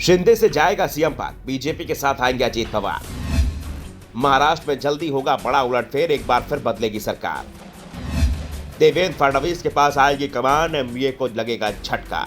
शिंदे से जाएगा सीएम पद, बीजेपी के साथ आएंगे अजीत पवार। महाराष्ट्र में जल्दी होगा बड़ा उलटफेर, एक बार फिर बदलेगी सरकार। देवेंद्र फडणवीस के पास आएगी कमान, एमवीए को लगेगा झटका।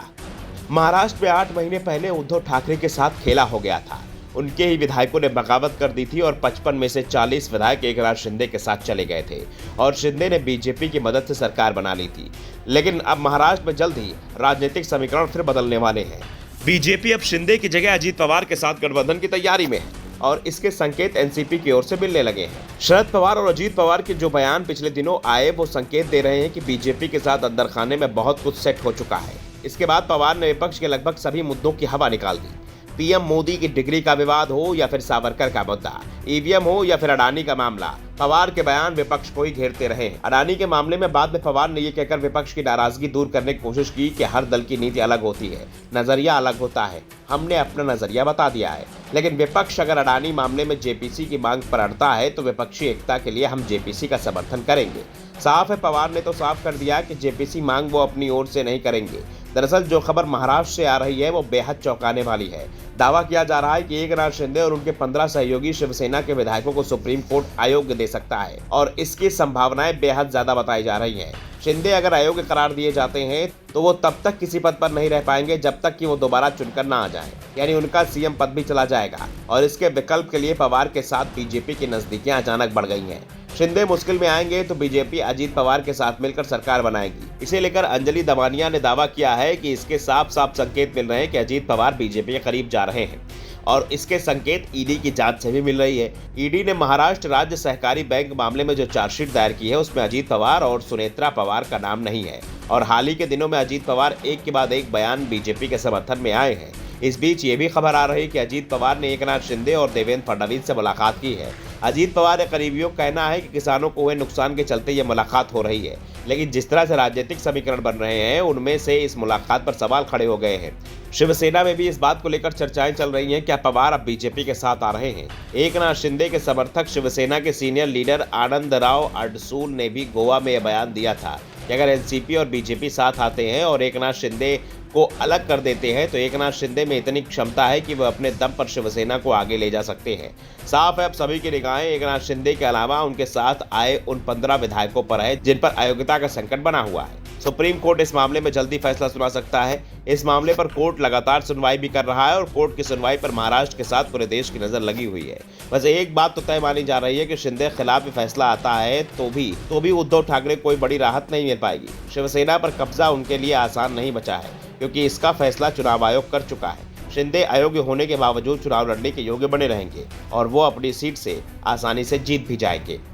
महाराष्ट्र में 8 महीने पहले उद्धव ठाकरे के साथ खेला हो गया था। उनके ही विधायकों ने बगावत कर दी थी और 55 में से 40 विधायक एकनाथ शिंदे के साथ चले गए थे और शिंदे ने बीजेपी की मदद से सरकार बना ली थी। लेकिन अब महाराष्ट्र में जल्द ही राजनीतिक समीकरण फिर बदलने वाले हैं। बीजेपी अब शिंदे की जगह अजीत पवार के साथ गठबंधन की तैयारी में है और इसके संकेत एनसीपी की ओर से मिलने लगे हैं। शरद पवार और अजीत पवार के जो बयान पिछले दिनों आए वो संकेत दे रहे हैं कि बीजेपी के साथ अंदर खाने में बहुत कुछ सेट हो चुका है। इसके बाद पवार ने विपक्ष के लगभग सभी मुद्दों की हवा निकाल दी। पीएम मोदी की डिग्री का विवाद हो या फिर सावरकर का मुद्दा, ईवीएम हो या फिर अडानी का मामला, पवार के बयान विपक्ष को ही घेरते रहे। अडानी के मामले में बाद में पवार ने ये कहकर विपक्ष की नाराजगी दूर करने की कोशिश की कि हर दल की नीति अलग होती है, नजरिया अलग होता है, हमने अपना नजरिया बता दिया है। लेकिन विपक्ष अगर अडानी मामले में जेपीसी की मांग पर अड़ता है तो विपक्षी एकता के लिए हम जेपीसी का समर्थन करेंगे। साफ है, पवार ने तो साफ कर दिया कि जेपीसी मांग वो अपनी ओर से नहीं करेंगे। दरअसल जो खबर महाराष्ट्र से आ रही है वो बेहद चौंकाने वाली है। दावा किया जा रहा है कि एकनाथ शिंदे और उनके 15 सहयोगी शिवसेना के विधायकों को सुप्रीम कोर्ट अयोग्य दे सकता है और इसकी संभावनाएं बेहद ज्यादा बताई जा रही हैं। शिंदे अगर अयोग्य करार दिए जाते हैं तो वो तब तक किसी पद पर नहीं रह पाएंगे जब तक कि वो दोबारा चुनकर ना आ जाए, यानी उनका सीएम पद भी चला जाएगा और इसके विकल्प के लिए पवार के साथ बीजेपी की नजदीकियां अचानक बढ़ गई हैं। शिंदे मुश्किल में आएंगे तो बीजेपी अजीत पवार के साथ मिलकर सरकार बनाएगी। इसे लेकर अंजलि दमानिया ने दावा किया है कि इसके साफ साफ संकेत मिल रहे हैं कि अजीत पवार बीजेपी के करीब जा रहे हैं और इसके संकेत ईडी की जांच से भी मिल रही है। ईडी ने महाराष्ट्र राज्य सहकारी बैंक मामले में जो चार्जशीट दायर की है उसमें अजीत पवार और सुनेत्रा पवार का नाम नहीं है और हाल ही के दिनों में अजीत पवार एक के बाद एक बयान बीजेपी के समर्थन में आए हैं। इस बीच ये भी खबर आ रही है कि अजीत पवार ने एकनाथ शिंदे और देवेंद्र फडणवीस से मुलाकात की है। अजीत पवार के करीबियों का कहना है कि किसानों को हुए नुकसान के चलते ये मुलाकात हो रही है, लेकिन जिस तरह से राजनीतिक समीकरण बन रहे हैं उनमें से इस मुलाकात पर सवाल खड़े हो गए हैं। शिवसेना में भी इस बात को लेकर चर्चाएं चल रही हैं, क्या पवार अब बीजेपी के साथ आ रहे हैं। एकनाथ शिंदे के समर्थक शिवसेना के सीनियर लीडर आनंदराव अडसूल ने भी गोवा में यह बयान दिया था कि अगर एनसीपी और बीजेपी साथ आते हैं और एकनाथ शिंदे को अलग कर देते हैं तो एकनाथ शिंदे में इतनी क्षमता है कि वह अपने दम पर शिवसेना को आगे ले जा सकते हैं। साफ है, अब सभी की निगाहें एकनाथ शिंदे के अलावा उनके साथ आए उन 15 विधायकों पर है जिन पर अयोग्यता का संकट बना हुआ है। सुप्रीम कोर्ट इस मामले में जल्दी फैसला सुना सकता है। इस मामले पर कोर्ट लगातार सुनवाई भी कर रहा है और कोर्ट की सुनवाई पर महाराष्ट्र के साथ पूरे देश की नजर लगी हुई है। बस एक बात तो तय मानी जा रही है कि शिंदे के खिलाफ भी फैसला आता है तो भी उद्धव ठाकरे कोई बड़ी राहत नहीं मिल पाएगी। शिवसेना पर कब्जा उनके लिए आसान नहीं बचा है क्योंकि इसका फैसला चुनाव आयोग कर चुका है। शिंदे अयोग्य होने के बावजूद चुनाव लड़ने के योग्य बने रहेंगे और वो अपनी सीट से आसानी से जीत भी जाएंगे।